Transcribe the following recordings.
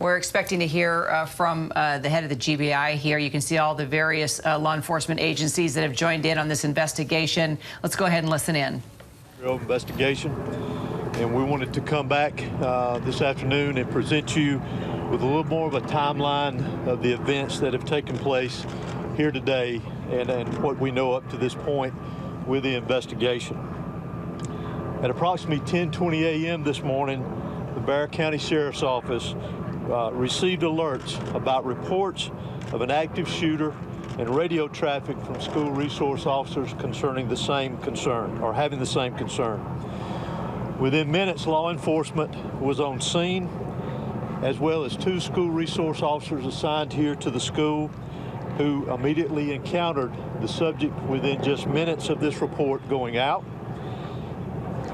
We're expecting to hear from the head of the GBI here. You can see all the various law enforcement agencies that have joined in on this investigation. Let's go ahead and listen in. Real investigation, and we wanted to come back this afternoon and present you with a little more of a timeline of the events that have taken place here today and what we know up to this point with the investigation. At approximately 10:20 a.m. this morning, the Barrow County Sheriff's Office received alerts about reports of an active shooter and radio traffic from school resource officers concerning the same concern, or having the same concern. Within minutes, law enforcement was on scene, as well as 2 school resource officers assigned here to the school who immediately encountered the subject within just minutes of this report going out.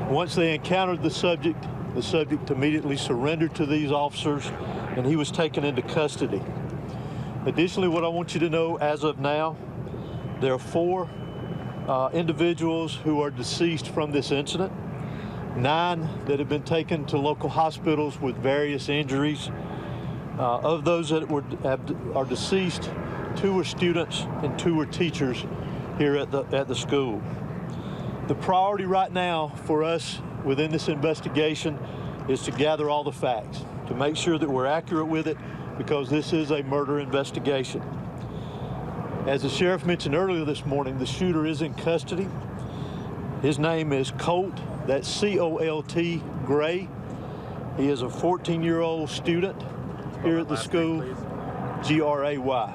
Once they encountered the subject immediately surrendered to these officers, and he was taken into custody. Additionally, what I want you to know as of now, there are 4 individuals who are deceased from this incident, 9 that have been taken to local hospitals with various injuries. Of those that are deceased, 2 are students and 2 are teachers here at the school. The priority right now for us within this investigation is to gather all the facts, to make sure that we're accurate with it, because this is a murder investigation. As the sheriff mentioned earlier this morning, the shooter is in custody. His name is Colt, that's C-O-L-T, Gray. He is a 14-year-old student here at the school, G-R-A-Y.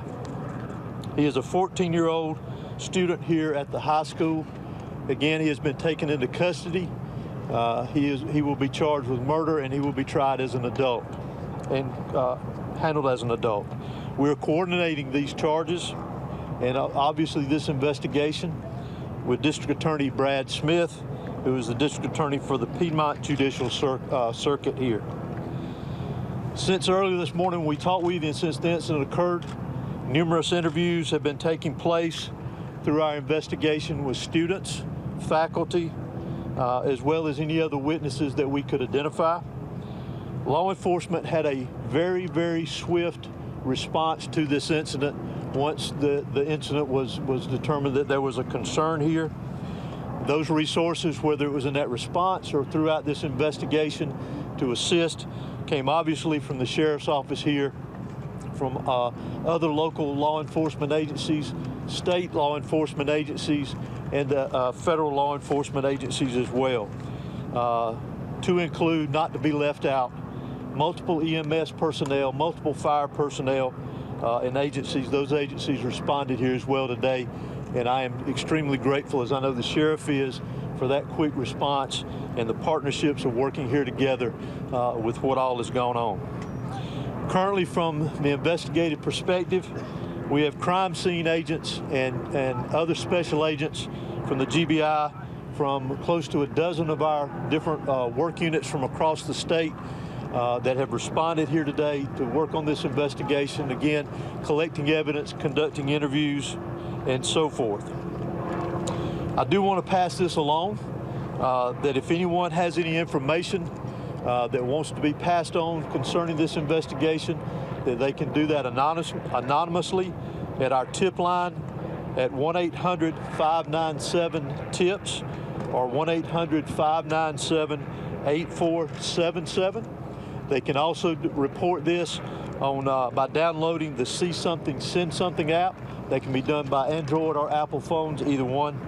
He is a 14-year-old student here at the high school. Again, he has been taken into custody. He will be charged with murder, and he will be tried as an adult and handled as an adult. We're coordinating these charges and obviously this investigation with District Attorney Brad Smith, who is the District Attorney for the Piedmont Judicial Circuit here. Since earlier this morning we talked with you, and since the incident occurred, numerous interviews have been taking place through our investigation with students, faculty, as well as any other witnesses that we could identify. Law enforcement had a very, very swift response to this incident once the incident was determined that there was a concern here. Those resources, whether it was in that response or throughout this investigation to assist, came obviously from the sheriff's office here, from other local law enforcement agencies, state law enforcement agencies, and federal law enforcement agencies as well. To include, not to be left out, multiple EMS personnel, multiple fire personnel, and agencies. Those agencies responded here as well today, and I am extremely grateful, as I know the sheriff is, for that quick response and the partnerships of working here together with what all has gone on. Currently, from the investigative perspective, we have crime scene agents and other special agents from the GBI, from close to a dozen of our different work units from across the state that have responded here today to work on this investigation, again, collecting evidence, conducting interviews, and so forth. I do want to pass this along, that if anyone has any information that wants to be passed on concerning this investigation, that they can do that anonymously at our tip line at 1-800-597-TIPS or 1-800-597-8477. They can also report this on by downloading the See Something, Send Something app. They can be done by Android or Apple phones, either one,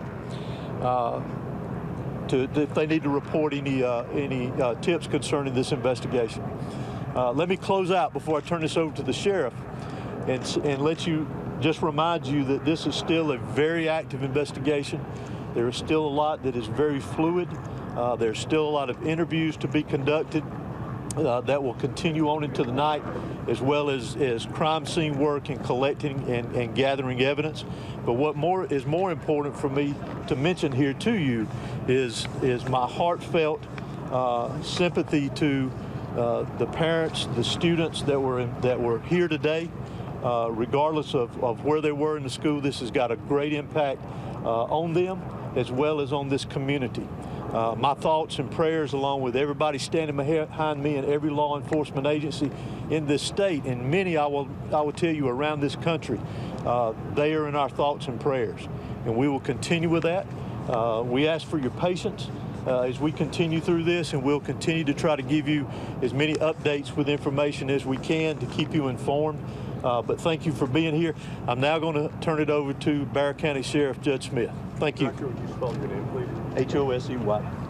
if they need to report any tips concerning this investigation. Let me close out before I turn this over to the sheriff and just remind you that this is still a very active investigation. There is still a lot that is very fluid. There's still a lot of interviews to be conducted that will continue on into the night, as well as crime scene work and collecting and gathering evidence. But what is more important for me to mention here to you is my heartfelt sympathy to the parents, the students that were here today. Regardless of where they were in the school, this has got a great impact on them as well as on this community. My thoughts and prayers, along with everybody standing behind me and every law enforcement agency, in this state, and many, I will tell you, around this country. They are in our thoughts and prayers, and we will continue with that. We ask for your patience as we continue through this, and we'll continue to try to give you as many updates with information as we can to keep you informed. But thank you for being here. I'm now going to turn it over to Barrow County Sheriff Judge Smith. Thank you. Would you spell your name, please? H-O-S-E-Y.